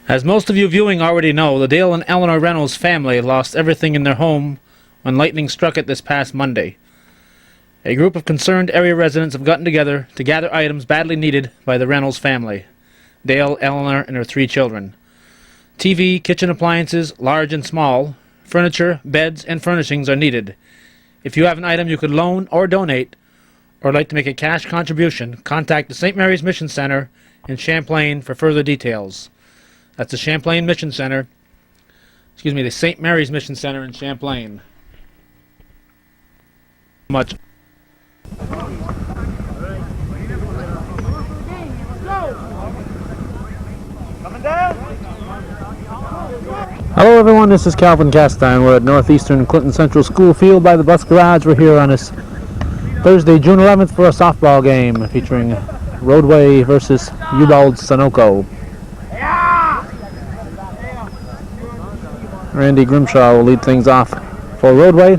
As most of you viewing already know, the Dale and Eleanor Reynolds family lost everything in their home when lightning struck it this past Monday. A group of concerned area residents have gotten together to gather items badly needed by the Reynolds family, Dale, Eleanor, and her 3 children. TV, kitchen appliances, large and small, furniture, beds, and furnishings are needed. If you have an item you could loan or donate, or like to make a cash contribution, contact the St. Mary's Mission Center in Champlain for further details. That's the Champlain Mission Center. The St. Mary's Mission Center in Champlain. Much. Hello everyone, this is Calvin Castine. We're at Northeastern Clinton Central School Field by the bus garage. We're here on this Thursday, June 11th for a softball game featuring Roadway versus Ubald Sunoco. Randy Grimshaw will lead things off for Roadway.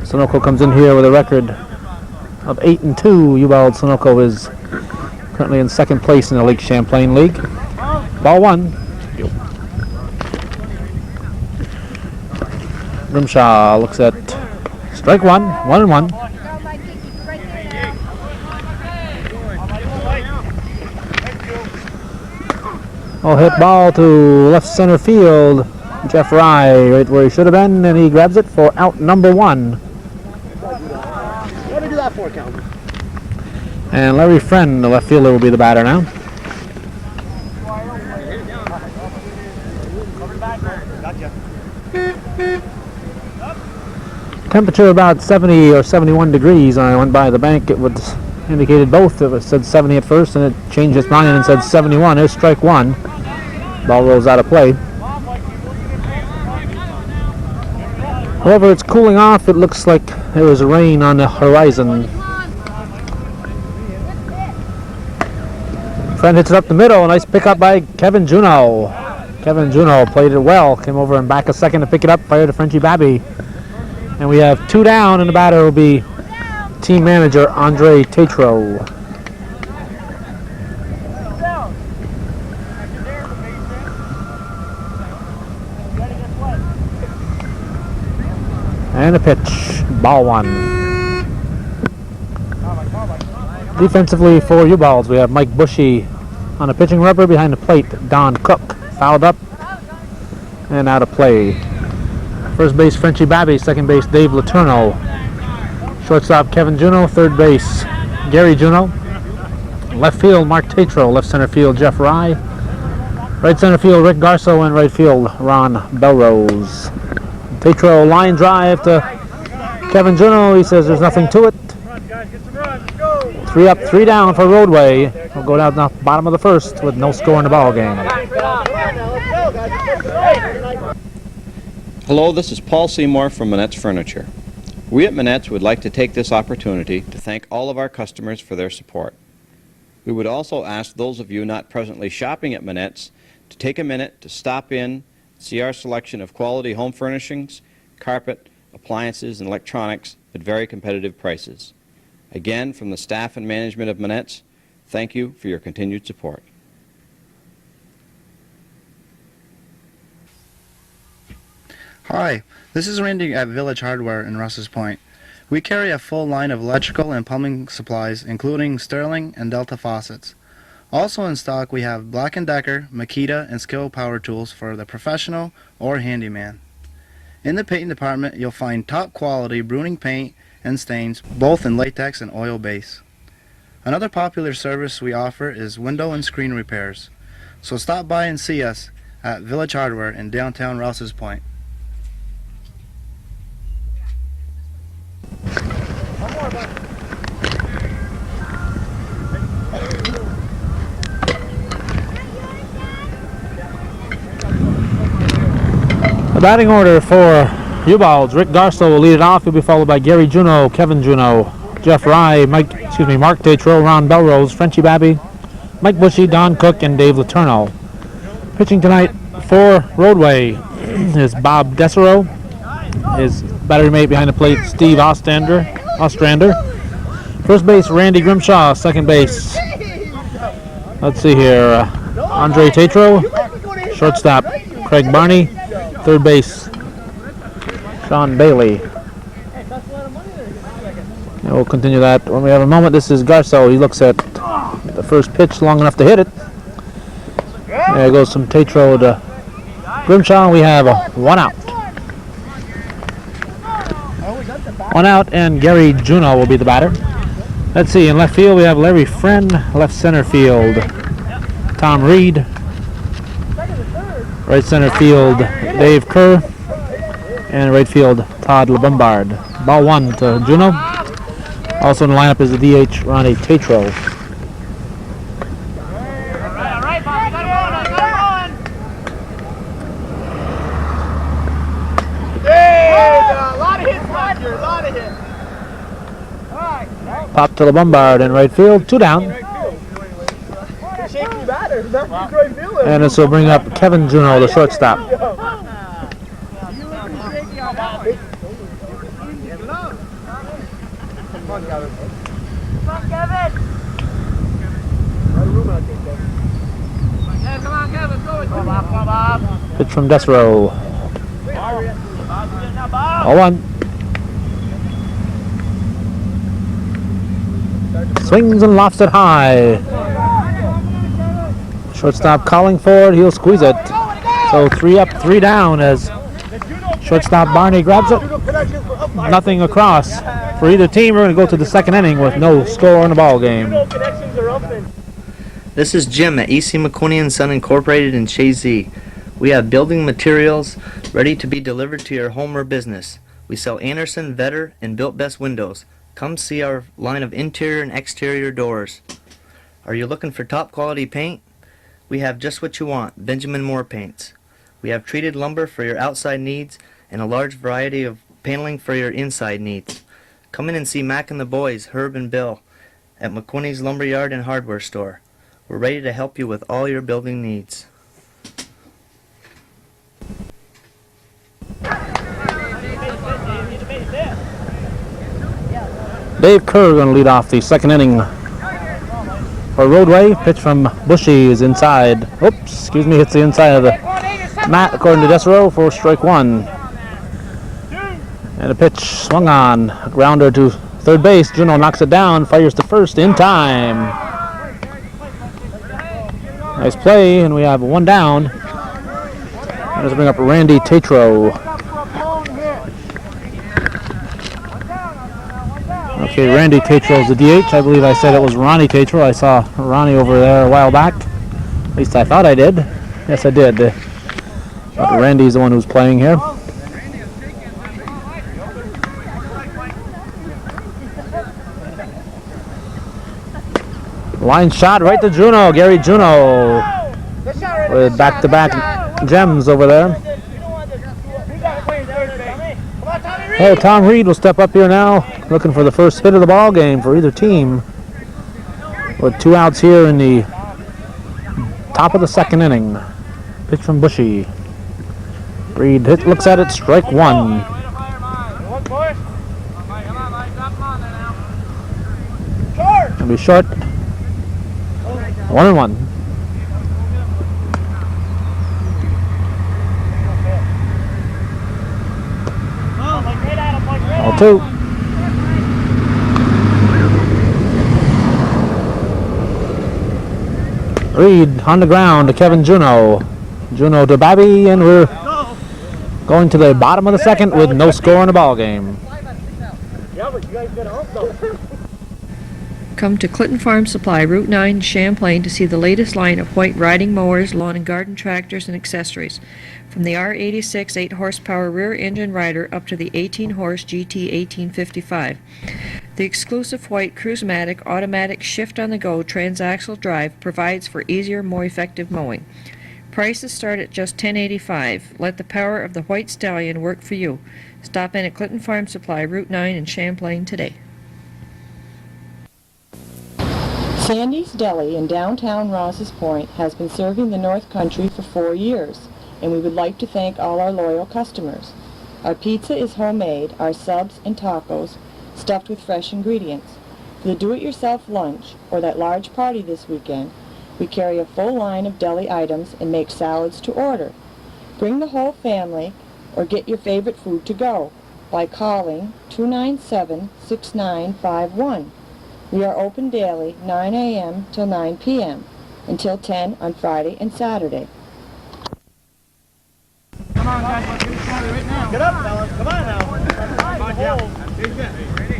Sunoco comes in here with a record of 8-2. Ubald Sunoco is currently in second place in the Lake Champlain League. Ball 1. Grimshaw looks at strike 1, 1-1. Oh, hit ball to left center field. Jeff Rye, right where he should have been, and he grabs it for out number 1. What did you do that for, Calvin? And Larry Friend, the left fielder, will be the batter now. Temperature about 70 or 71 degrees. I went by the bank. It was indicated both. It said 70 at first, and it changed its mind and said 71. There's strike 1. Ball rolls out of play. However, it's cooling off. It looks like there was rain on the horizon. Friend hits it up the middle. A nice pickup by Kevin Juneau. Kevin Juneau played it well. Came over and back a second to pick it up. Fired to Frenchie Babby. And we have 2 down, and the batter will be team manager Andre Tatro. And a pitch, ball 1. Defensively for Ubalds, we have Mike Bushy on a pitching rubber. Behind the plate, Don Cook fouled up and out of play. First base, Frenchie Babby. Second base, Dave Letourneau. Shortstop, Kevin Juneau. Third base, Gary Juneau. Left field, Mark Tatro. Left center field, Jeff Rye. Right center field, Rick Garso. And right field, Ron Belrose. Tatro line drive to Kevin Juneau. He says there's nothing to it. 3 up, 3 down for Roadway. We'll go down the bottom of the first with no score in the ball game. Hello, this is Paul Seymour from Manette's Furniture. We at Manette's would like to take this opportunity to thank all of our customers for their support. We would also ask those of you not presently shopping at Manette's to take a minute to stop in, see our selection of quality home furnishings, carpet, appliances, and electronics at very competitive prices. Again, from the staff and management of Manette's, thank you for your continued support. Hi, this is Randy at Village Hardware in Russell's Point. We carry a full line of electrical and plumbing supplies, including Sterling and Delta faucets. Also in stock, we have Black & Decker, Makita, and Skill power tools for the professional or handyman. In the painting department, you'll find top quality pruning paint and stains, both in latex and oil base. Another popular service we offer is window and screen repairs. So stop by and see us at Village Hardware in downtown Rouse's Point. The batting order for Ubalds. Rick Garso will lead it off. He'll be followed by Gary Juneau, Kevin Juneau, Jeff Rye, Mark Tatro, Ron Belrose, Frenchie Babby, Mike Bushy, Don Cook, and Dave Letourneau. Pitching tonight for Roadway is Bob Dessereau. His battery mate behind the plate, Steve Ostrander. First base, Randy Grimshaw. Second base, let's see here, Andre Tatro. Shortstop, Craig Barney. Third base, Sean Bailey. And we'll continue that when we have a moment. This is Garceau. He looks at the first pitch long enough to hit it. There goes some Tatro to Grimshaw. We have one out. One out, and Gary Juno will be the batter. Let's see, in left field we have Larry Friend. Left center field, Tom Reed. Right center field, Dave Kerr. And right field, Todd LeBombard. Ball one to Juno. Also in the lineup is the DH, Ronnie Tatro. Pop to LeBombard in right field, 2 down. And this will bring up Kevin Juno, the shortstop. Pitch from Desro. 0-1. Swings and lofts it high. Shortstop calling for it. He'll squeeze it. So 3 up, 3 down as shortstop Barney grabs it. Nothing across for either team. We're going to go to the second inning with no score in the ball game. This is Jim at EC McQuinney & Son Incorporated in Chazy. We have building materials ready to be delivered to your home or business. We sell Anderson, Vetter, and Built Best windows. Come see our line of interior and exterior doors. Are you looking for top quality paint? We have just what you want, Benjamin Moore paints. We have treated lumber for your outside needs and a large variety of paneling for your inside needs. Come in and see Mac and the boys, Herb and Bill, at McQuinney's Lumberyard and Hardware Store. We're ready to help you with all your building needs. Dave Kerr going to lead off the second inning for Roadway. Pitch from Bushy is inside. Oops, excuse me, hits the inside of the mat according to Desro for strike 1. And a pitch swung on. A grounder to third base. Juno knocks it down, fires to first in time. Nice play, and we have 1 down. Let's bring up Randy Tatro. Okay, Randy Tatro is the DH. I believe I said it was Ronnie Tatro. I saw Ronnie over there a while back. At least I thought I did. Yes, I did. But Randy's the one who's playing here. Line shot right to Juno. Gary Juno with back-to-back gems over there. Oh, Tom Reed will step up here now, looking for the first hit of the ball game for either team. With 2 outs here in the top of the second inning. Pitch from Bushy. Reed looks at it, strike 1. Gonna be short. 1-1. All 2. Reed on the ground to Kevin Juno. Juno to Babby, and we're going to the bottom of the second with no score in the ball game. Come to Clinton Farm Supply, Route 9, Champlain, to see the latest line of white riding mowers, lawn and garden tractors, and accessories. From the R86 8-horsepower rear-engine rider up to the 18-horse GT 1855. The exclusive white Cruise-matic automatic shift-on-the-go transaxle drive provides for easier, more effective mowing. Prices start at just $10.85. Let the power of the White Stallion work for you. Stop in at Clinton Farm Supply, Route 9 in Champlain today. Sandy's Deli in downtown Rouse's Point has been serving the North Country for 4 years, and we would like to thank all our loyal customers. Our pizza is homemade, our subs and tacos stuffed with fresh ingredients. For the do-it-yourself lunch or that large party this weekend, We carry a full line of deli items and make salads to order. Bring the whole family or get your favorite food to go by calling 297-6951. We are open daily 9 a.m. till 9 p.m. until 10 on Friday and Saturday. Come on, guys. Get up, fellas. Come on now. Come on, Jeff.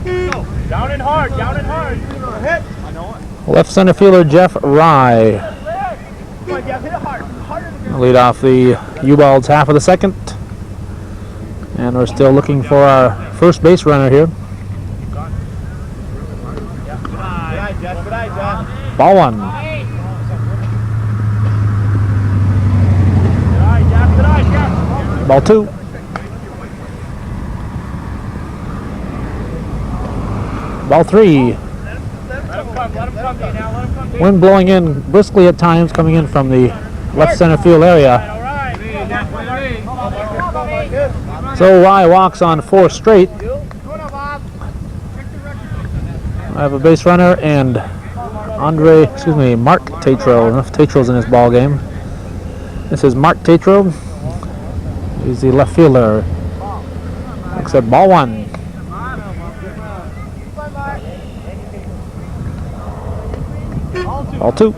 Go. Down and hard. Down and hard. Hit. I know it. Left center fielder Jeff Rye Come on, Jeff. Hit it hard. Harder. lead off the Ubalds half of the second. And we're still looking for our first base runner here. Good eye, Jeff. Good eye, Jeff. Ball one. Good eye, Jeff. Good eye, Jeff. Ball two. Ball three. Let him come to you now. Let him come to you. Wind blowing in briskly at times, coming in from the left center field area. All right. So Rye walks on 4 straight. I have a base runner and Mark Tatro. Enough Tatro's in this ball game. This is Mark Tatro. He's the left fielder. Except ball one. Ball two.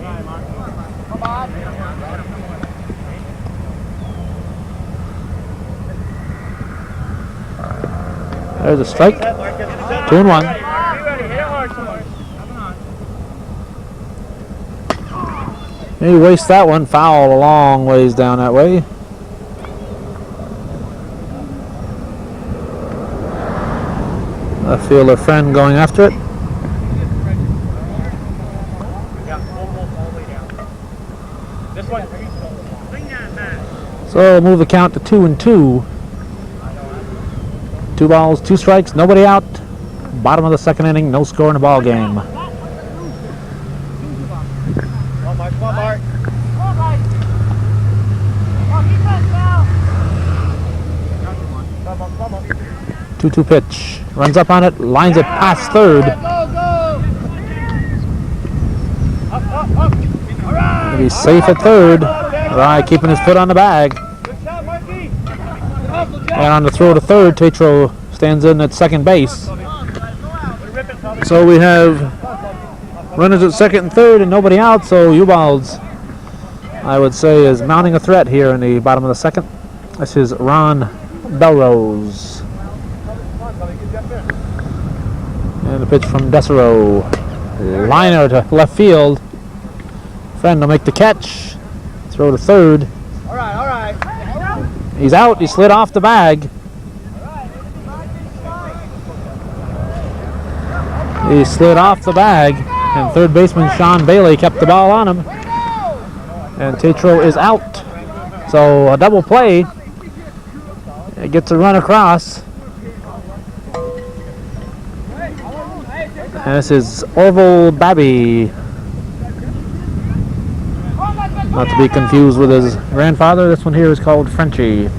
There's a strike. 2-1. He wastes that one. Foul a long ways down that way. Left fielder Friend going after it. So we'll move the count to 2-2. 2 balls, 2 strikes, nobody out. Bottom of the second inning, no score in the ball game. Come on, Mark. Come on, Mark. 2-2 pitch. Runs up on it, lines it past third. Go, go. Up. All right. He's safe at third. Rye keeping his foot on the bag. Good shot, Marky. And on the throw to third, Tatro stands in at second base. So we have runners at second and third and nobody out, so Ubalds, I would say, is mounting a threat here in the bottom of the second. This is Ron Belrose. And a pitch from Desero. Liner to left field. Friend will make the catch. Throw to third. All right. He's out. He slid off the bag. He slid off the bag, and third baseman Sean Bailey kept the ball on him. And Tatro is out. So a double play. It gets a run across. And this is Orville Babby. Not to be confused with his grandfather. This one here is called Frenchie.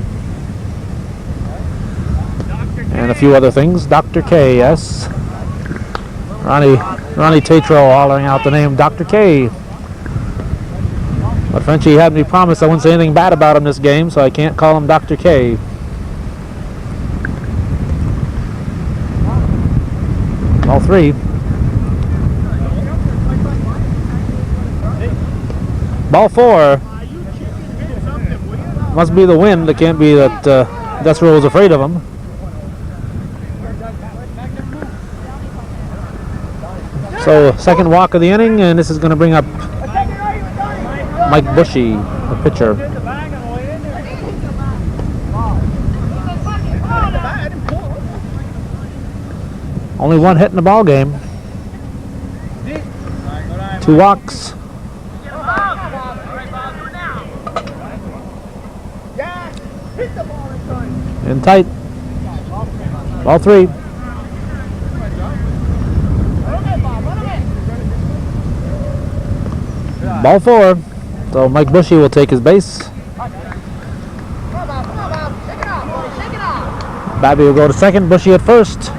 And a few other things. Dr. K, yes. Ronnie Tatro hollering out the name Dr. K. But Frenchie had me promise I wouldn't say anything bad about him this game, so I can't call him Dr. K. Ball three. Ball four. Must be the wind. It can't be that Desero was afraid of him. So second walk of the inning, and this is going to bring up Mike Bushy, the pitcher. Only one hit in the ball game. 2 walks. In tight. Ball three. Ball four. So Mike Bushy will take his base. Babby will go to second. Bushy at first.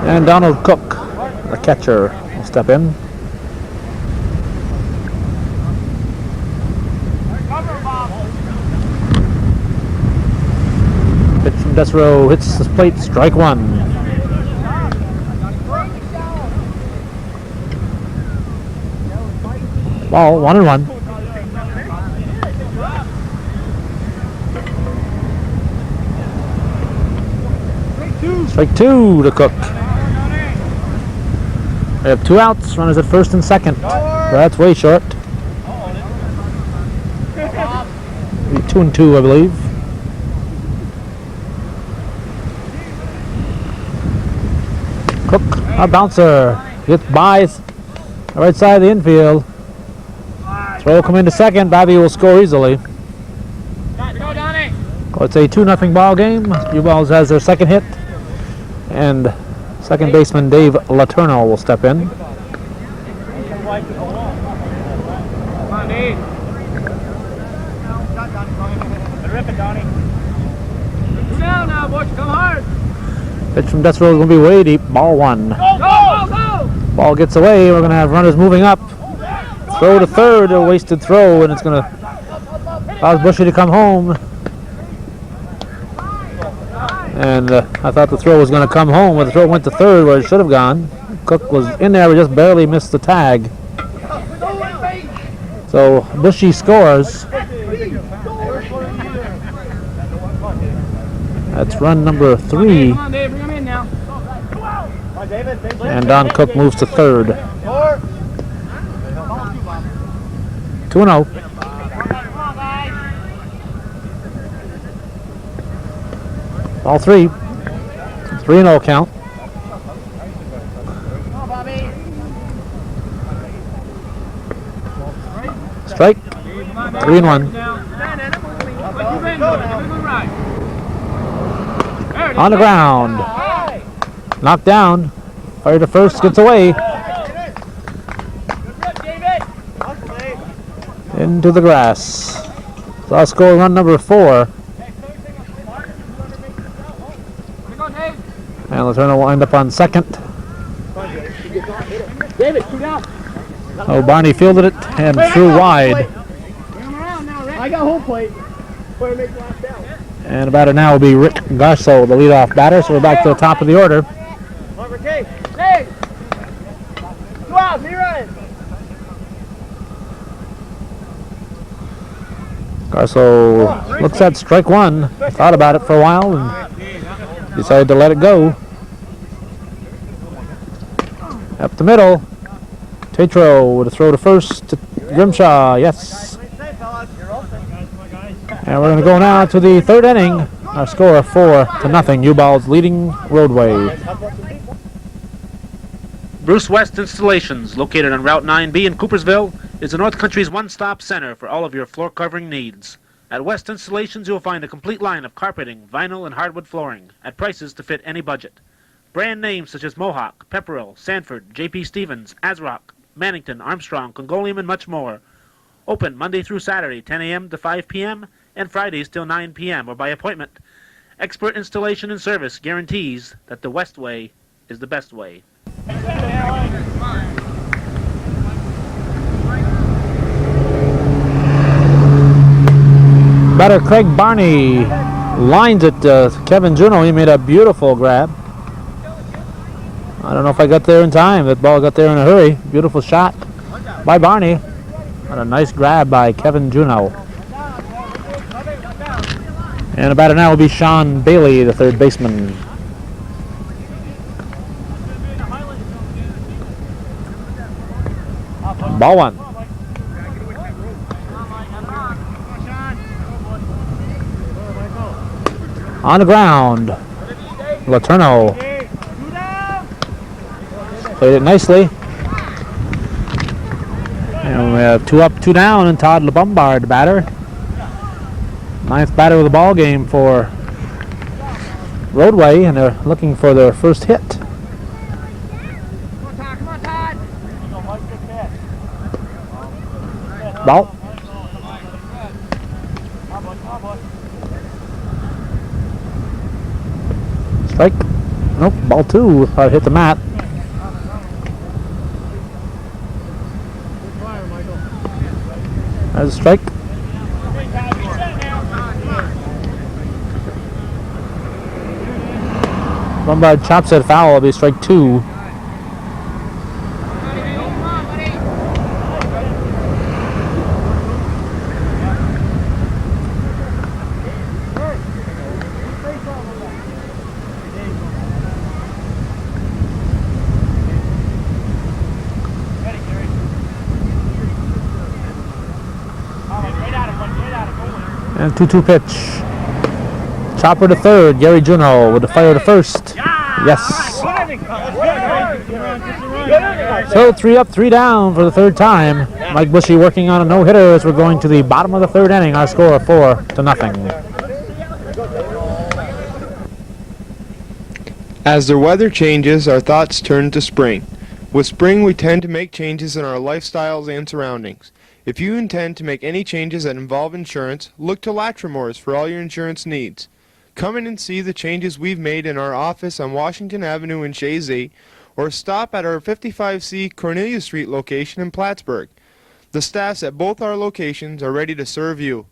And Donald Cook, the catcher, will step in. from Death Row hits the plate, strike one. Ball, 1-1. Strike two to Cook. We have 2 outs, runners at first and second. That's way short. Be 2-2, I believe. Cook, a bouncer, gets by the right side of the infield. Throw come into second. Babby will score easily. It's a 2-0 ball game. Ubald has their second hit, and second baseman Dave Letourneau will step in. Come on, Dave. Rip it, Donnie. Go down now, boys. Come hard. Pitch from Death Row is going to be way deep. Ball 1. Go, go, go! Ball gets away. We're going to have runners moving up. Throw to third, a wasted throw, and it's going to cause Bushy to come home. And I thought the throw was going to come home, but the throw went to third where it should have gone. Cook was in there, but just barely missed the tag. So Bushy scores. That's run number 3. Come on, Dave, bring him in now. And Don Cook moves to third. 2-0. Ball 3. 3-0 count. Strike. 3-1. On the ground. Knocked down. Fire to first, gets away. Into the grass. So I'll score run number 4. And Letourneau will end up on second. Oh, Barney fielded it and threw wide. I got home plate. And about it now will be Rick Garso, the leadoff batter. So we're back to the top of the order. Hey! Go out, be running! Garso looks at strike 1. Thought about it for a while and decided to let it go. Up the middle. Tatro with a throw to first to Grimshaw. Yes. And we're going to go now to the third inning. Our score 4-0. Ubald's leading Roadway. Bruce West Installations, located on Route 9B in Coopersville, is the North Country's one-stop center for all of your floor covering needs. At West Installations, you'll find a complete line of carpeting, vinyl, and hardwood flooring at prices to fit any budget. Brand names such as Mohawk, Pepperell, Sanford, J.P. Stevens, Azrock, Mannington, Armstrong, Congolium, and much more. Open Monday through Saturday, 10 a.m. to 5 p.m., and Fridays till 9 p.m. or by appointment. Expert installation and service guarantees that the West Way is the best way. Batter Craig Barney lines it to Kevin Juneau. He made a beautiful grab. I don't know if I got there in time. That ball got there in a hurry. Beautiful shot by Barney. And a nice grab by Kevin Juneau. And the batter now will be Sean Bailey, the third baseman. Ball 1. On the ground. Letourneau played it nicely. And we have 2 up, 2 down, and Todd LeBombard, the batter. 9th batter of the ball game for Roadway, and they're looking for their first hit. Come on, Todd. Ball. Strike. Nope, ball 2. Hit the mat. There's a strike. Lombard chops it foul. It'll be strike 2. And 2-2 pitch. Chopper to third. Gary Juno with the fire to first. Yes. So 3 up, 3 down for the third time. Mike Bushy working on a no-hitter as we're going to the bottom of the third inning. Our score of 4-0. As the weather changes, our thoughts turn to spring. With spring, we tend to make changes in our lifestyles and surroundings. If you intend to make any changes that involve insurance, look to Latrimores for all your insurance needs. Come in and see the changes we've made in our office on Washington Avenue in Chazy, or stop at our 55C Cornelia Street location in Plattsburgh. The staffs at both our locations are ready to serve you.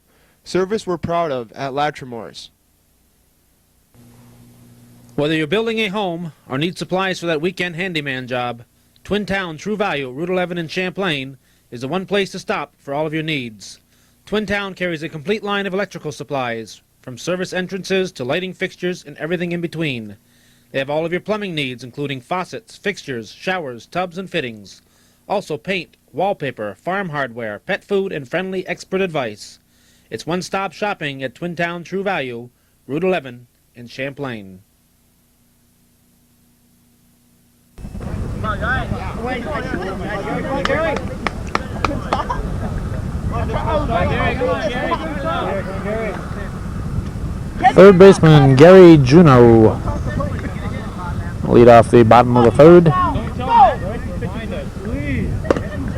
Service we're proud of at Latrimores. Whether you're building a home or need supplies for that weekend handyman job, Twin Town True Value, Route 11 in Champlain, is the one place to stop for all of your needs. Twin Town carries a complete line of electrical supplies, from service entrances to lighting fixtures and everything in between. They have all of your plumbing needs, including faucets, fixtures, showers, tubs, and fittings. Also paint, wallpaper, farm hardware, pet food, and friendly expert advice. It's one-stop shopping at Twin Town True Value, Route 11 in Champlain. Third baseman Gary Juno lead off the bottom of the third.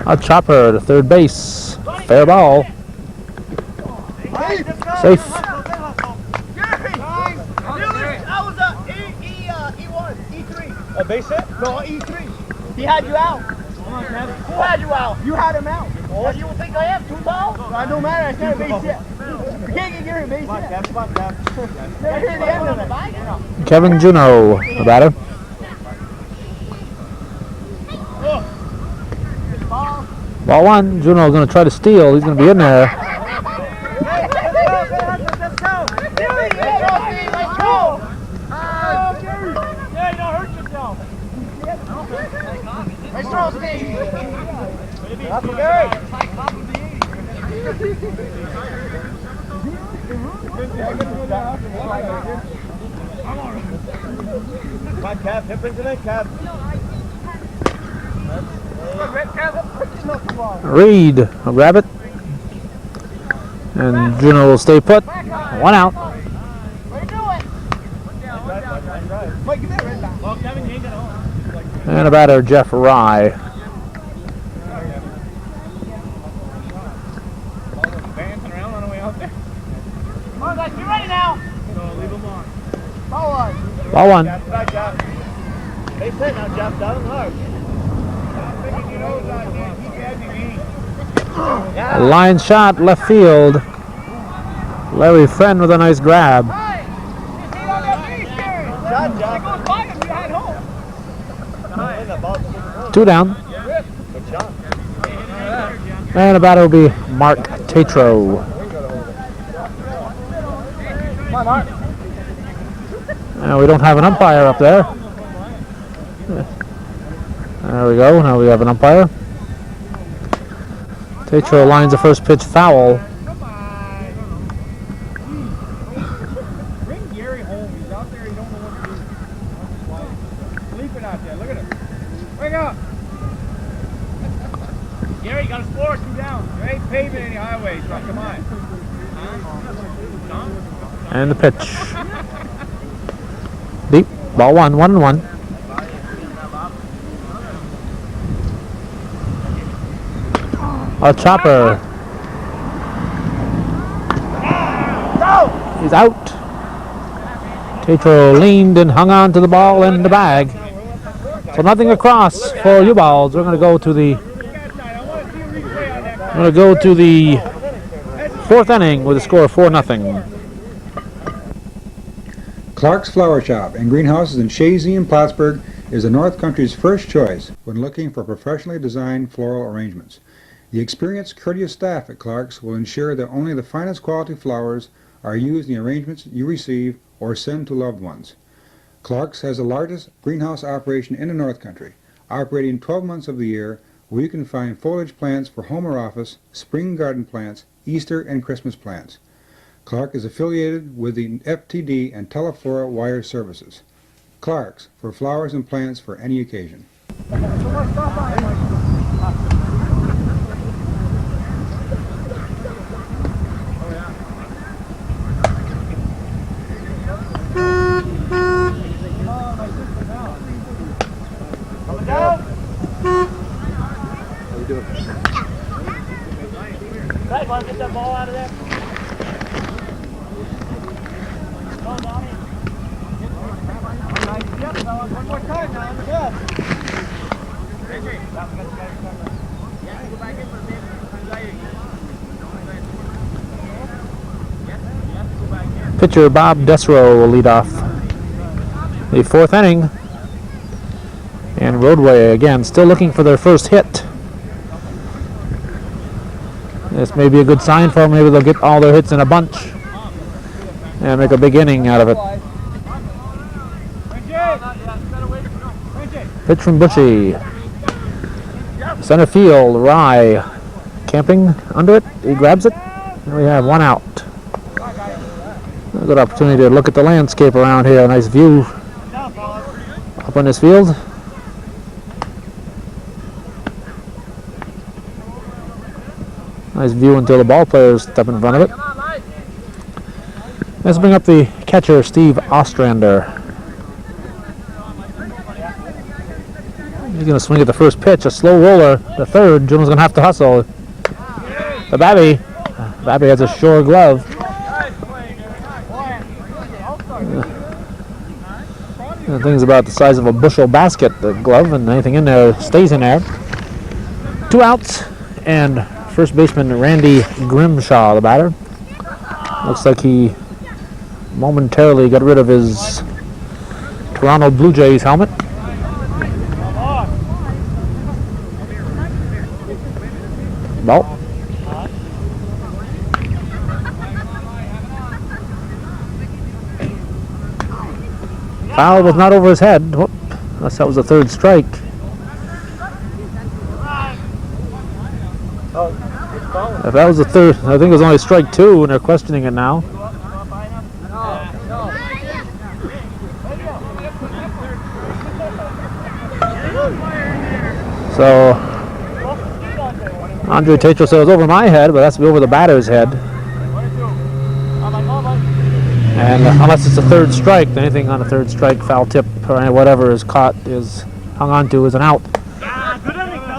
A chopper to third base. Fair ball. Safe. A base hit? No, E3. He had you out. Who had you out? You had him out. Oh, you think I am too tall? No, it don't matter. I said a base hit. You can't get Gary a base hit. Never hear the end of it. Kevin Juno, the batter. Ball one. Juno going to try to steal. He's going to be in there. Come on, Cap. Hip into that, Cap. Reed will grab it. And Juno will stay put. 1 out. And a batter, Jeff Rye. Ball one. They said now, Jeff, down hard. Line shot, left field. Larry Friend with a nice grab. Two down. And a batter will be Mark Tatro. Come on, Mark. Now we don't have an umpire up there. There we go. Now we have an umpire. Tatro lines the first pitch foul. Bring Gary home. He's out there. He don't know what to do. Sleeping out there. Look at him. Wake up. Gary, you got to score. 2 down. There ain't paving any highways. So come on. And the pitch. Deep. Ball one. 1-1. A chopper. He's out. Tatro leaned and hung on to the ball in the bag. So nothing across for Ubald. We're going to go to the fourth inning with a score of 4-0. Clark's Flower Shop and Greenhouses in Chazy and Plattsburgh is the North Country's first choice when looking for professionally designed floral arrangements. The experienced, courteous staff at Clark's will ensure that only the finest quality flowers are used in the arrangements you receive or send to loved ones. Clark's has the largest greenhouse operation in the North Country, operating 12 months of the year, where you can find foliage plants for home or office, spring garden plants, Easter and Christmas plants. Clark is affiliated with the FTD and Teleflora wire services. Clark's, for flowers and plants for any occasion. Right, want to get that ball out of there? Go, Donnie. Yep, one more time now. Good. Pitcher Bob Desrow will lead off the fourth inning. And Roadway, again, still looking for their first hit. This may be a good sign for them. Maybe they'll get all their hits in a bunch and make a big inning out of it. Pitch from Bushy. Center field, Rye camping under it. He grabs it. And we have one out. A good opportunity to look at the landscape around here. A nice view up on this field. Nice view until the ball players step in front of it. Let's bring up the catcher, Steve Ostrander. He's going to swing at the first pitch, a slow roller. The third, Juno's going to have to hustle. The Babby has a short glove. The thing's about the size of a bushel basket, the glove, and anything in there stays in there. 2 outs, and first baseman Randy Grimshaw, the batter. Looks like he momentarily got rid of his Toronto Blue Jays helmet. Ball. Foul was not over his head. Whoop. Unless that was the third strike. If that was the third, I think it was only strike 2, and they're questioning it now. So, Andre Tatro said it was over my head, but that's over the batter's head. And unless it's a third strike, anything on a third strike, foul tip, or whatever is caught, is hung on to as an out.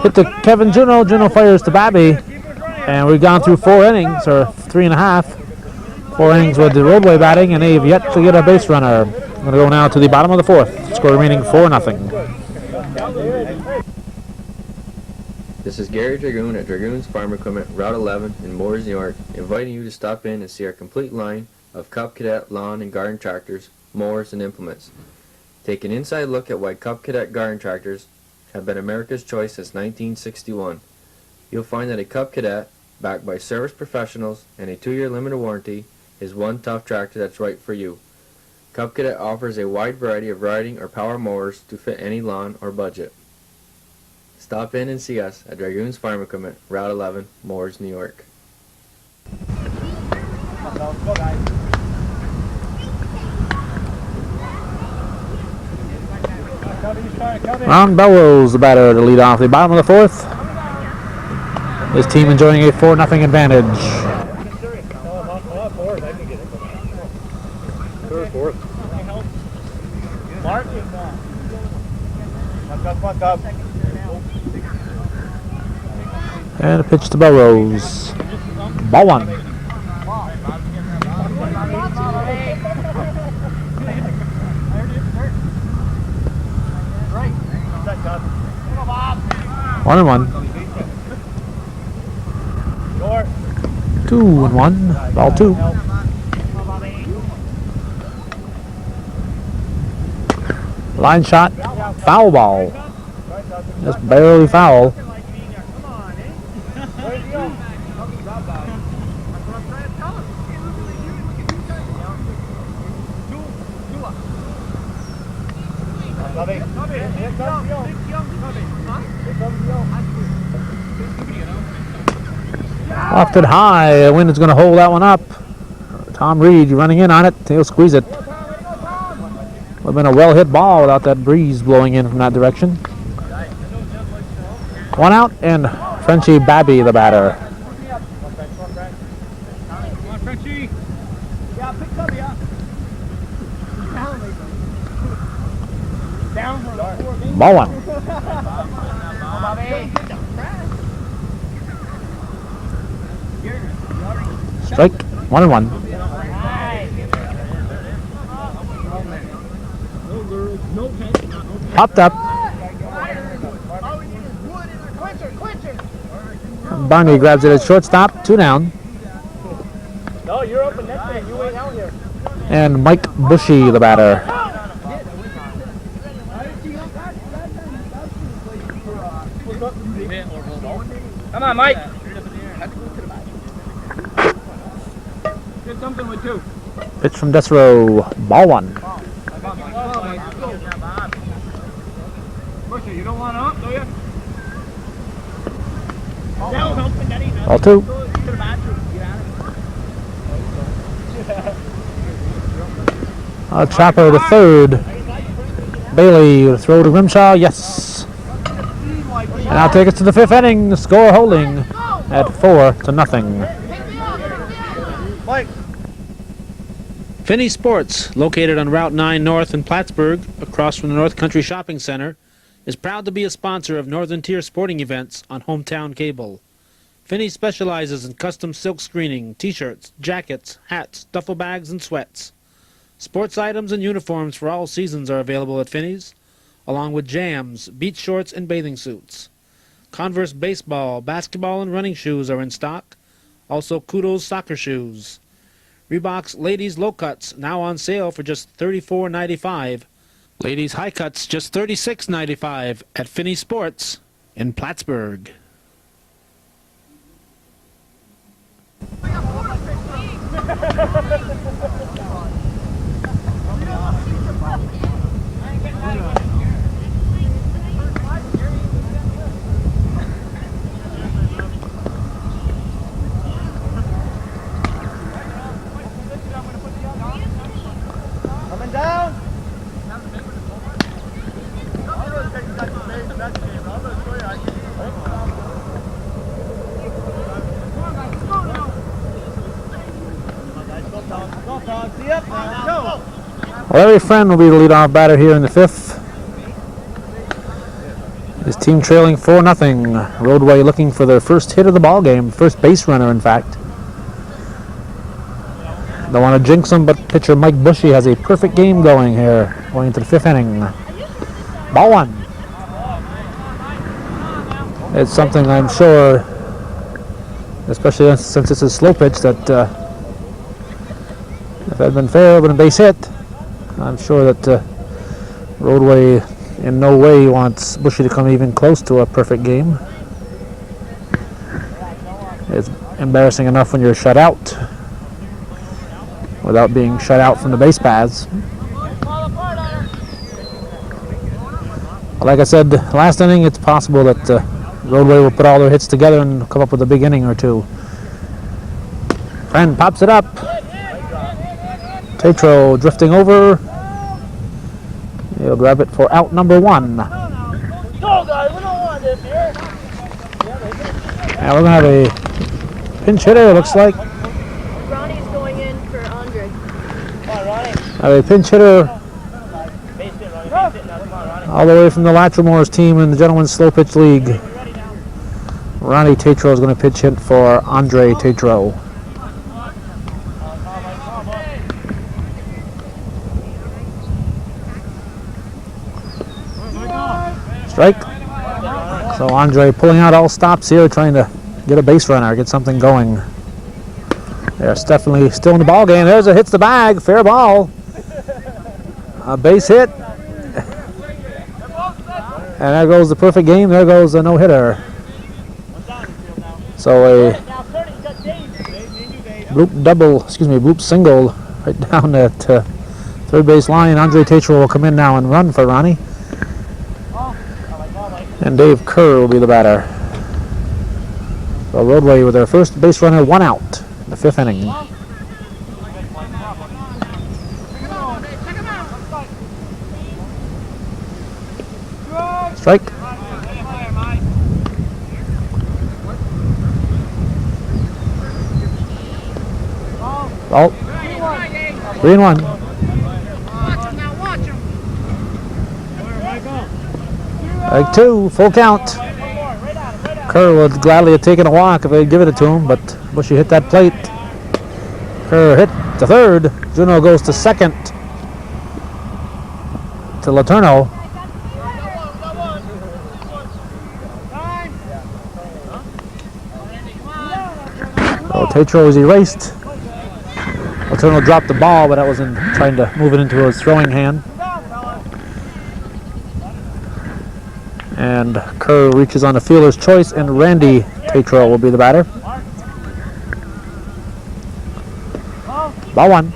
Hit to Kevin Juno. Juno fires to Babby. And we've gone through 4 innings, or 3.5. 4 innings with the Roadway batting, and they've yet to get a base runner. I'm going to go now to the bottom of the 4th. Score remaining 4-0. This is Gary Dragoon at Dragoon's Farm Equipment, Route 11 in Moores, New York, inviting you to stop in and see our complete line of Cub Cadet lawn and garden tractors, mowers, and implements. Take an inside look at why Cub Cadet garden tractors have been America's choice since 1961. You'll find that a Cub Cadet, backed by service professionals and a 2-year limited warranty, is one tough tractor that's right for you. Cub Cadet offers a wide variety of riding or power mowers to fit any lawn or budget. Stop in and see us at Dragoon's Farm Equipment, Route 11, Moores, New York. Ron Bellows, the batter, to lead off the bottom of the 4th. His team enjoying a 4-0 advantage. And a pitch to Bellows. Ball 1. One and 1. 2 and 1. Ball 2. Line shot, foul ball. Just barely foul. Lofted high. The wind is going to hold that one up. Tom Reed running in on it. He'll squeeze it. Would have been a well-hit ball without that breeze blowing in from that direction. One out, and Frenchie Babby, the batter. Ball one. Strike, 1-1. Popped up. Barney grabs it at shortstop, 2 down. No, you're open next day. You ain't out here. And Mike Bushy, the batter. Come on, Mike. Get something with 2. Pitch from Desro, ball 1. Busher, you don't want up, do you? Ball 2. Chopper to third. Bailey will throw to Grimshaw. Yes. And I'll take us to the 5th inning. The score holding at 4-0. Mike. Finney Sports, located on Route 9 North in Plattsburgh, across from the North Country Shopping Center, is proud to be a sponsor of Northern Tier sporting events on Hometown Cable. Finney specializes in custom silk screening, t-shirts, jackets, hats, duffel bags, and sweats. Sports items and uniforms for all seasons are available at Finney's, along with jams, beach shorts, and bathing suits. Converse baseball, basketball, and running shoes are in stock. Also Kudos soccer shoes. Reebok's Ladies Low Cuts now on sale for just $34.95. Ladies High Cuts just $36.95 at Finney Sports in Plattsburgh. Coming down. Larry Friend will be the leadoff batter here in the 5th. His team trailing 4-0. Roadway looking for their first hit of the ball game, first base runner, in fact. Don't want to jinx him, but pitcher Mike Bushy has a perfect game going here, going into the 5th inning. Ball 1. It's something I'm sure, especially since it's a slow pitch, that if it had been fair, but a base hit, I'm sure that Roadway in no way wants Bushy to come even close to a perfect game. It's embarrassing enough when you're shut out without being shut out from the base paths. Like I said last inning, it's possible that Roadway will put all their hits together and come up with a big inning or two. Friend pops it up. Tatro drifting over. He'll grab it for out number 1. Go, guys. We don't want this here. And we're going to have a pinch hitter, it looks like. Ronnie's going in for Andre. Come on, Ronnie. Have a pinch hitter Base hit, Ronnie. Base hit. Now, come on, Ronnie. all the way from the Latrimore's team in the Gentlemen's Slow Pitch League. Ronnie Tatro is going to pitch hit for Andre Tatro. Strike. So Andre pulling out all stops here, trying to get a base runner, get something going. They're definitely still in the ball game. There's a hits the bag, fair ball. A base hit. And there goes the perfect game. There goes a no-hitter. So a bloop single right down at third base line. Andre Tatro will come in now and run for Ronnie. And Dave Kerr will be the batter. So Roadway with their first base runner, 1 out in the 5th inning. Strike. Ball. 3-1. Strike 2, full count. Kerr would gladly have taken a walk if they'd given it to him, but Bushy hit that plate. Kerr hit to third. Juno goes to second. To Letourneau. So Tatro was erased. Letourneau dropped the ball, but that was in trying to move it into his throwing hand. And Kerr reaches on the fielder's choice, and Randy Tatro will be the batter. Ball 1.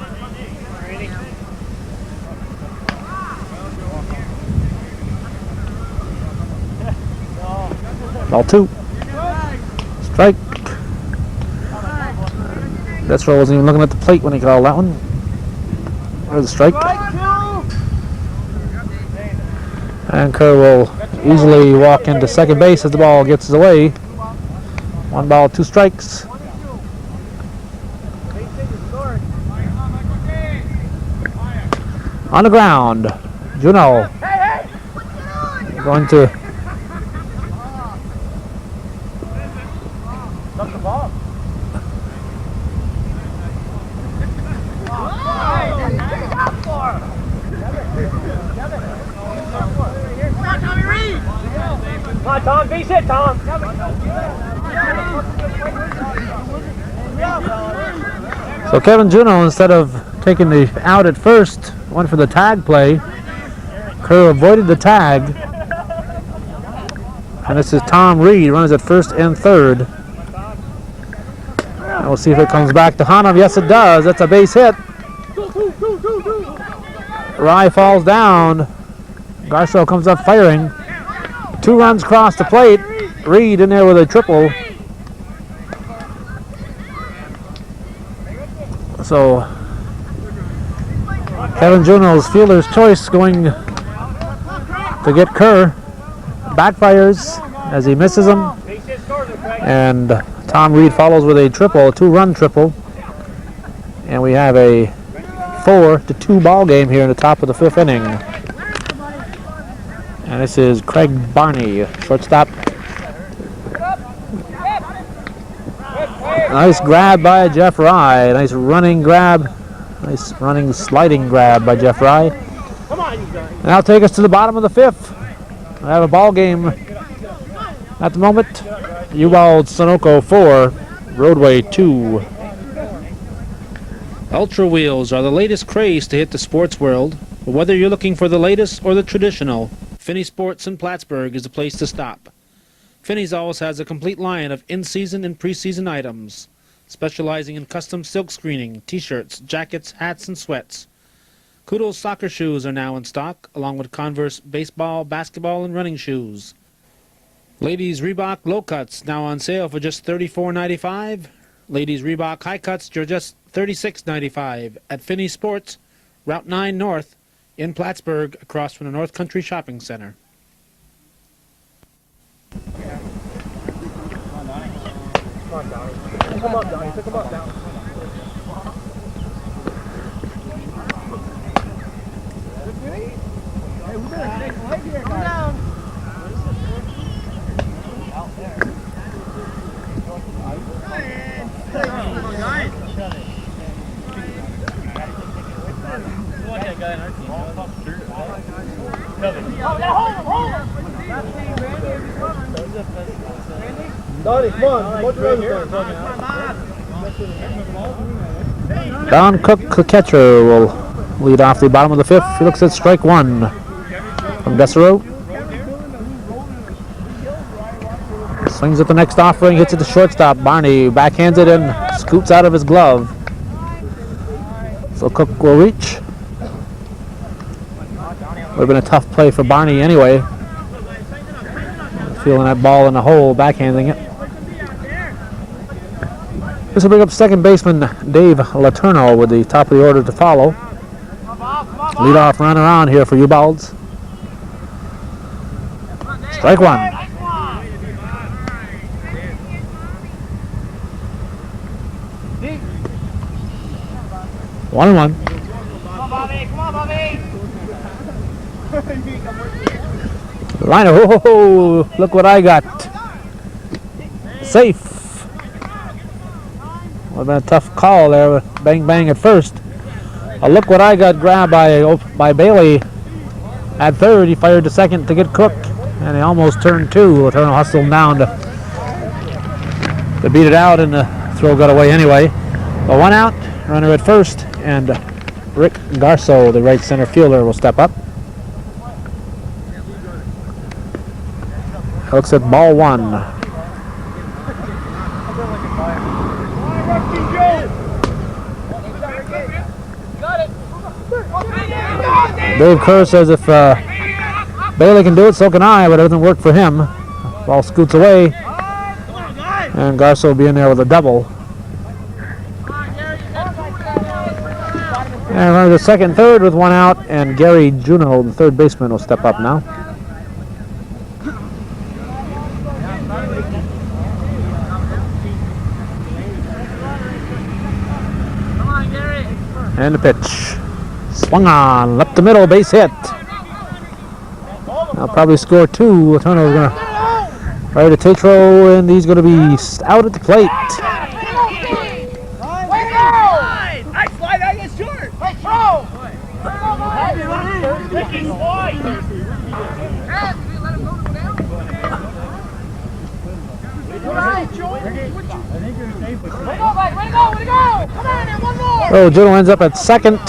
Ball 2. Strike. Tatro wasn't even looking at the plate when he called that one. There's a strike. And Kerr will easily walk into second base as the ball gets away. 1 ball, 2 strikes. On the ground, Juno going to Come on, Tom, base hit, Tom. So Kevin Juno, instead of taking the out at first, went for the tag play. Kerr avoided the tag. And this is Tom Reed, runs at first and third. And we'll see if it comes back to Hanum. Yes, it does. That's a base hit. Rye falls down. Garceau comes up firing. 2 runs across the plate. Reed in there with a triple. So Kevin Juno's fielder's choice going to get Kerr. Backfires as he misses him. And Tom Reed follows with a triple, a 2-run triple. And we have a 4-2 ball game here in the top of the 5th inning. And this is Craig Barney, shortstop. Nice grab by Jeff Rye. Nice running grab. Nice running sliding grab by Jeff Rye. And that'll take us to the bottom of the 5th. I have a ball game at the moment. Ubald Sunoco 4, Roadway 2. Ultra wheels are the latest craze to hit the sports world. But whether you're looking for the latest or the traditional, Finney Sports in Plattsburgh is the place to stop. Finney's always has a complete line of in-season and pre-season items, specializing in custom silk screening, t-shirts, jackets, hats, and sweats. Kudos soccer shoes are now in stock, along with Converse baseball, basketball, and running shoes. Ladies Reebok low cuts now on sale for just $34.95. Ladies Reebok high cuts for just $36.95 at Finney Sports, Route 9 North, in Plattsburgh, across from the North Country Shopping Center. Come on, Donnie. Pick him up, Donnie. Pick him up, Donnie. Hey, we better take a leg here, guys. Come down. Out there. That guy in our team. Hold him! Donnie, come on. What's your Don Cook, the catcher, will lead off the bottom of the 5th. He looks at strike 1 from Dessereau. Swings at the next offering, hits it to shortstop. Barney backhands it and scoots out of his glove. So Cook will reach. Would have been a tough play for Barney anyway. Feeling that ball in the hole, backhanding it. This will bring up second baseman Dave Letourneau with the top of the order to follow. Leadoff runner on here for Ubalds. Strike one. 1-1. Liner, oh, look what I got. Safe. Would have been a tough call there with bang bang at first. Look what I got grabbed by Bailey at third. He fired to second to get Cook, and he almost turned two. Letourneau hustled down to beat it out, and the throw got away anyway. But one out, runner at first, and Rick Garceau, the right center fielder, will step up. Looks at ball one. Dave Kerr says if Bailey can do it, so can I, but it doesn't work for him. Ball scoots away, and Garceau will be in there with a double. And runner to second, third with one out, and Gary Juneau, the third baseman, will step up now. And the pitch. Swung on, up the middle, base hit. I'll probably score two. Letourneau is going to right to Tatro, and he's going to be out at the plate. Nice slide, that gets short. Hey, throw. So Juneau ends up at second.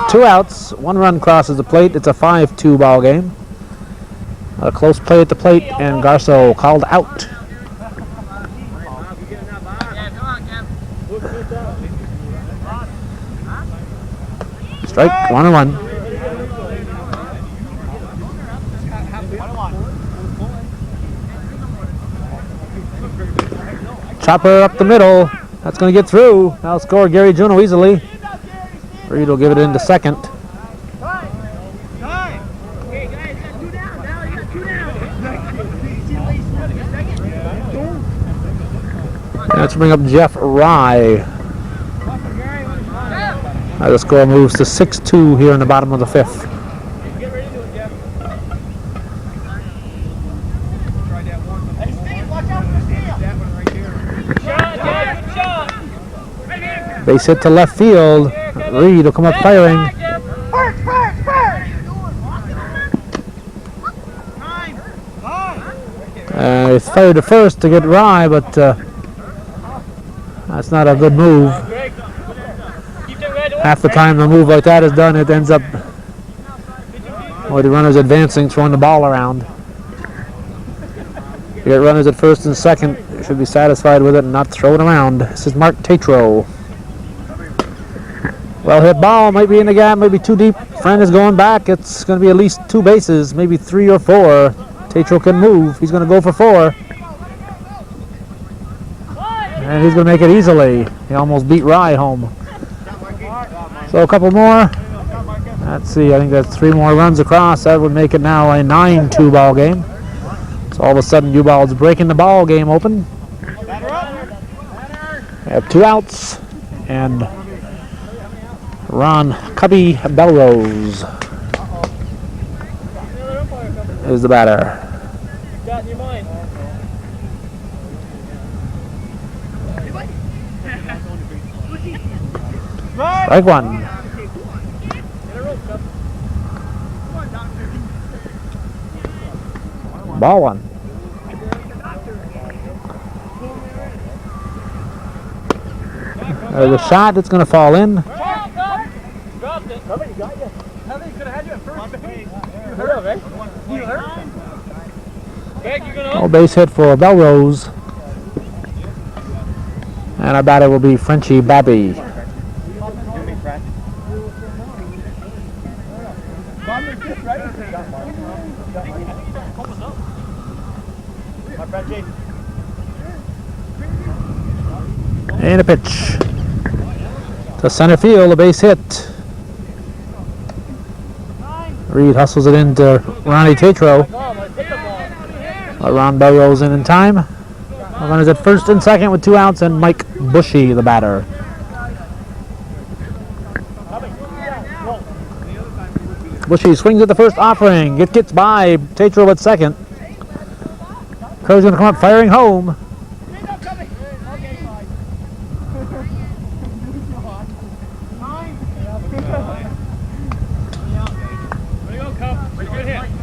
2 outs, 1 run crosses the plate. It's a 5-2 ball game. A close play at the plate, and Garceau called out. Strike, 1-1. Chopper up the middle. That's going to get through. That'll score Gary Juneau easily. Reed will give it into second. Let's bring up Jeff Rye. The score moves to 6-2 here in the bottom of the fifth. Base hit to left field. Reed will come up firing. He's fired to first to get Rye, but that's not a good move. Half the time a move like that is done, it ends up with the runners advancing, throwing the ball around. You get runners at first and second, you should be satisfied with it and not throw it around. This is Mark Tatro. Well hit ball, might be in the gap, maybe too deep. Friend is going back. It's going to be at least 2 bases, maybe 3 or 4. Tatro can move. He's going to go for 4. And he's going to make it easily. He almost beat Rye home. So a couple more. Let's see, I think that's 3 more runs across. That would make it now a 9-2 ball game. So all of a sudden, Ubald's breaking the ball game open. We have 2 outs, and Ron Cubby Belrose is the batter. Strike one. Ball one. There's a shot that's going to fall in. Somebody got you. Could have had you at first base. You hurt him, eh? You hurt? No base hit for Belrose. And our batter will be Frenchie Babby. And a pitch to center field, a base hit. Reed hustles it into Ronnie Tatro. Ron Belrose in time. Runners at first and second with 2 outs, and Mike Bushy, the batter. Bushy swings at the first offering. It gets by Tatro at second. Kerr's going to come up firing home.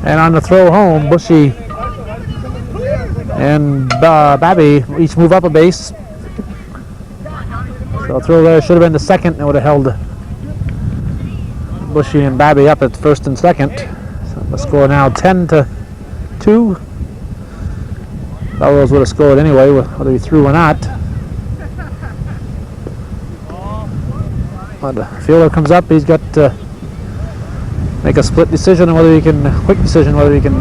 And on the throw home, Bushy and Babby each move up a base. So a throw there should have been the second. It would have held Bushy and Babby up at first and second. So the score now 10-2. Belrose would have scored anyway, whether he threw or not. But the fielder comes up. He's got to make a split decision on whether he can, quick decision whether he can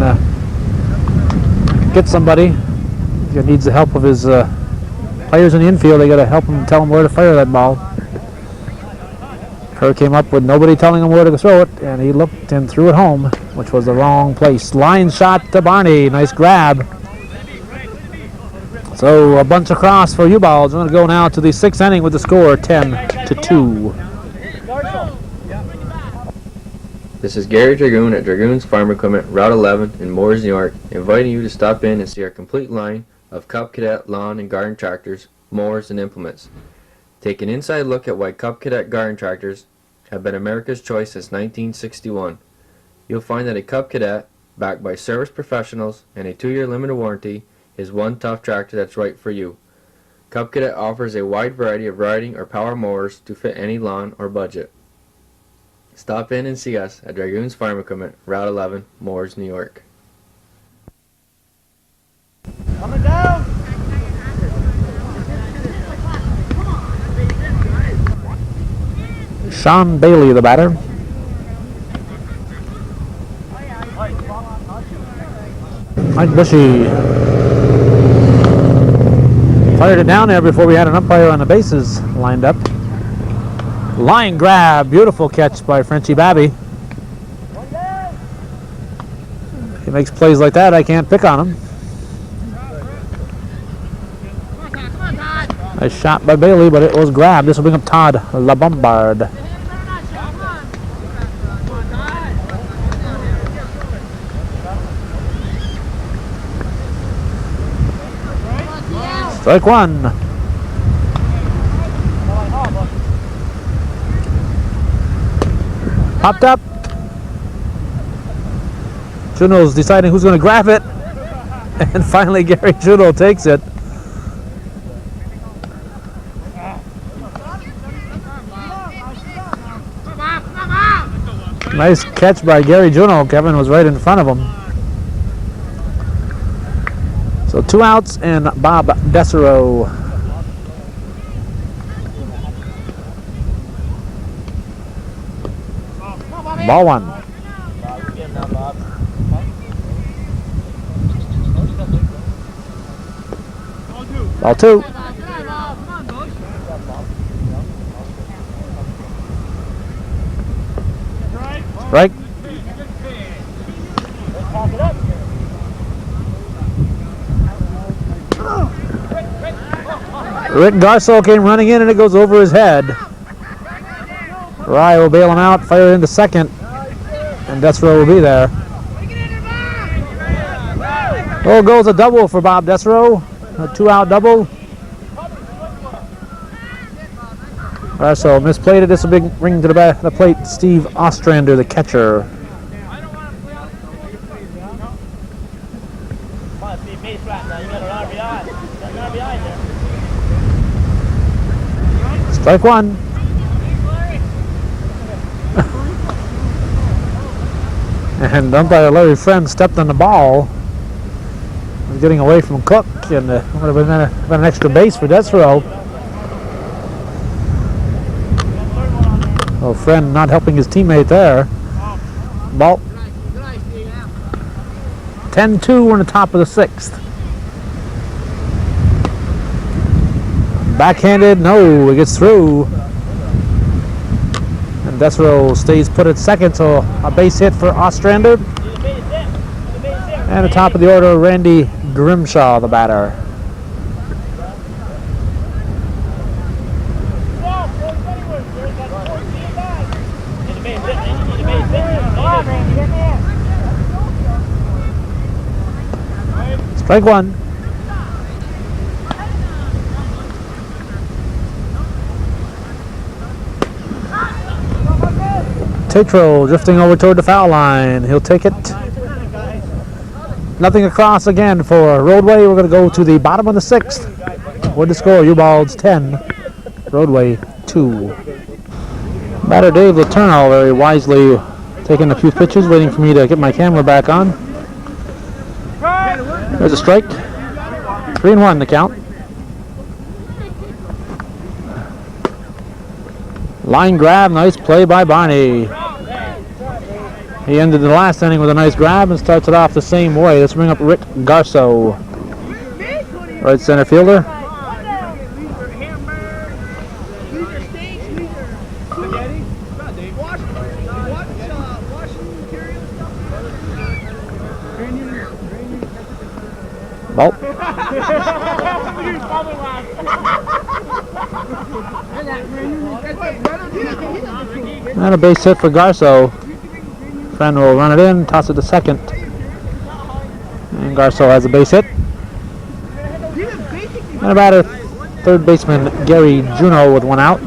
get somebody. He needs the help of his players in the infield. They got to help him, tell him where to fire that ball. Kerr came up with nobody telling him where to throw it, and he looked and threw it home, which was the wrong place. Line shot to Barney. Nice grab. So a bunch across for Ubald. We're going to go now to the 6th inning with the score 10-2. This is Gary Dragoon at Dragoon's Farm Equipment, Route 11 in Moores, New York, inviting you to stop in and see our complete line of Cub Cadet lawn and garden tractors, mowers, and implements. Take an inside look at why Cub Cadet garden tractors have been America's choice since 1961. You'll find that a Cub Cadet, backed by service professionals and a 2-year limited warranty, is one tough tractor that's right for you. Cub Cadet offers a wide variety of riding or power mowers to fit any lawn or budget. Stop in and see us at Dragoon's Farm Equipment, Route 11, Moores, New York. Coming down! Sean Bailey, the batter. Mike Bushy fired it down there before we had an umpire on the bases lined up. Line grab, beautiful catch by Frenchie Babby. He makes plays like that, I can't pick on him. Nice shot by Bailey, but it was grabbed. This will bring up Todd LaBombard. Strike one. Popped up. Juno's deciding who's going to grab it. And finally Gary Juno takes it. Nice catch by Gary Juno. Kevin was right in front of him. So 2 outs and Bob Desero. Ball one. Ball two. Right. Rick Garso came running in and it goes over his head. Rye will bail him out, fire into second, and Desero will be there. Oh, goes a double for Bob Desero, a 2-out double. Garso misplayed it. This will bring to the back of the plate Steve Ostrander, the catcher. Strike one. And umpire Larry Friend stepped on the ball. getting away from Cook, and would have been an extra base for Desero. Oh, Friend not helping his teammate there. Ball. 10-2 on the top of the 6th. Backhanded, no, it gets through. And Desero stays put at second, so a base hit for Ostrander. And the top of the order, Randy Grimshaw, the batter. Strike one. Tatro drifting over toward the foul line. He'll take it. Nothing across again for Roadway. We're going to go to the bottom of the 6th. With the score, Ubald's 10, Roadway 2. Batter Dave Letourneau very wisely taking a few pitches, waiting for me to get my camera back on. There's a strike. 3-1 the count. Line grab, nice play by Barney. He ended the last inning with a nice grab and starts it off the same way. Let's bring up Rick Garso, right center fielder. Ball. And a base hit for Garso. Friend will run it in, toss it to second. And Garso has a base hit. And a batter, third baseman Gary Juneau with one out.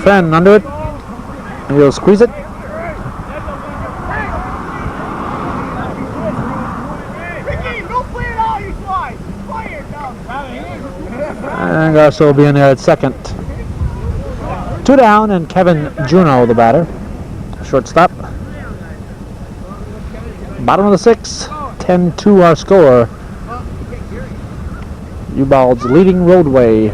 Friend under it. He'll squeeze it. And Garso will be in there at second. 2 down, and Kevin Juneau, the batter. Shortstop. Bottom of the 6th, 10-2 our score. Ubald's leading Roadway.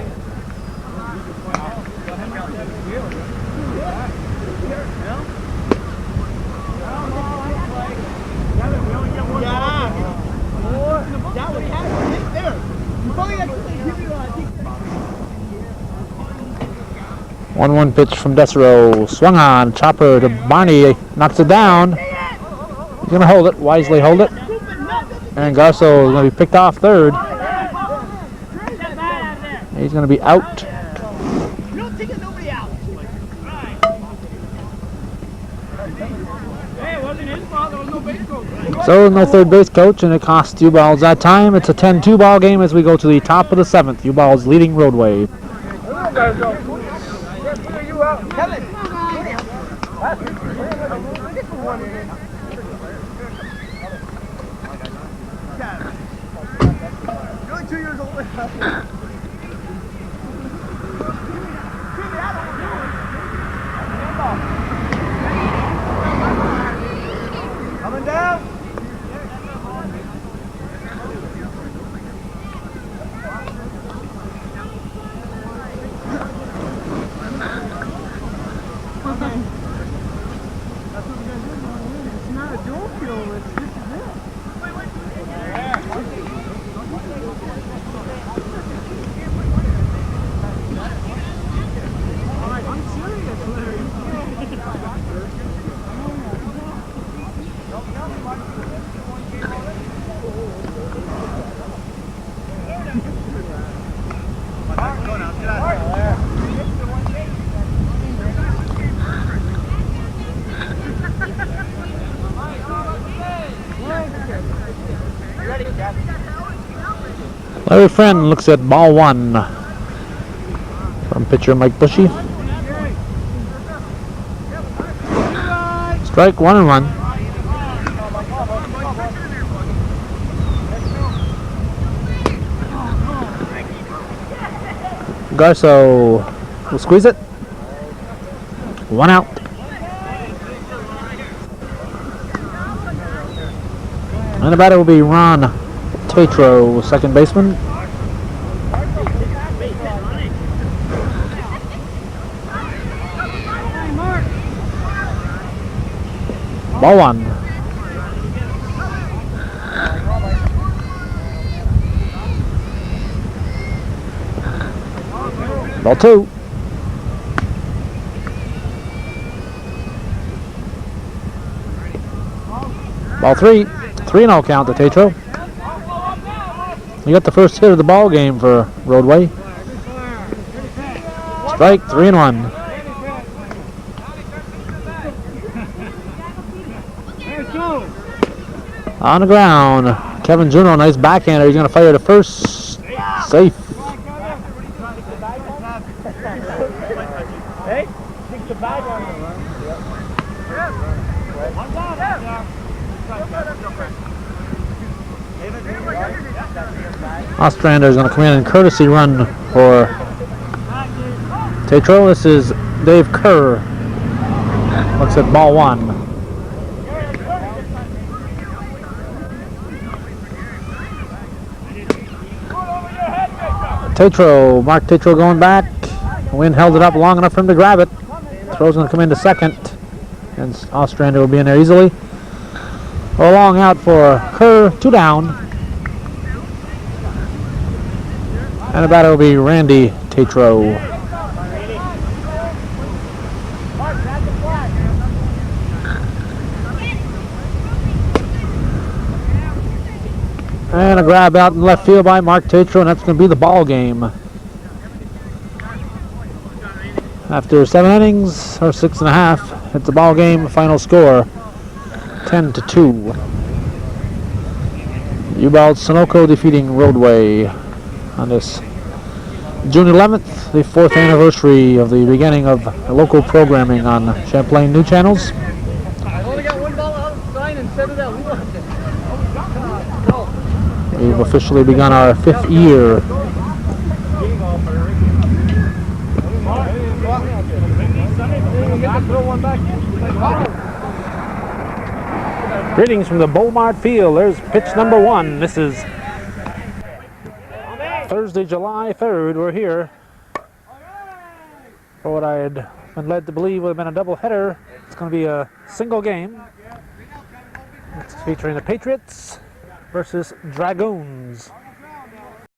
One pitch from Desero, swung on, chopper to Barney, knocks it down. He's going to hold it, wisely hold it. And Garso is going to be picked off third. He's going to be out. So no third base coach, and it cost Ubald's that time. It's a 10-2 ball game as we go to the top of the 7th. Ubald's leading Roadway. Kevin! You're only 2 years old. Coming down. It's not a dual fuel, this is it. I'm serious, Larry. Larry Friend looks at ball one from pitcher Mike Bushy. Strike 1-1. Garso will squeeze it. 1 out. And the batter will be Ron Tatro, second baseman. Ball 1. Ball 2. Ball 3. 3-0 count to Tatro. You got the first hit of the ball game for Roadway. Strike, 3-1. On the ground, Kevin Juno, nice backhander. He's going to fire to first. Safe. Hey, stick the bag on the run. Ostrander is going to come in and courtesy run for Tatro. This is Dave Kerr. Looks at ball 1. Tatro, Mark Tatro going back. The wind held it up long enough for him to grab it. Throw's going to come into second, and Ostrander will be in there easily. A long out for Kerr, 2 down. And the batter will be Randy Tatro. And a grab out in left field by Mark Tatro, and that's going to be the ball game. After 7 innings, or 6.5, it's a ball game. Final score, 10-2. Ubald Sunoco defeating Roadway on this June 11th, the 4th anniversary of the beginning of local programming on Champlain New Channels. I only got one ball outside instead of that. We want it. We've officially begun our 5th year. Greetings from the Beaumont Field. There's pitch number 1. This is Thursday, July 3rd. We're here for what I had been led to believe would have been a doubleheader. It's going to be a single game. It's featuring the Patriots versus Dragoons.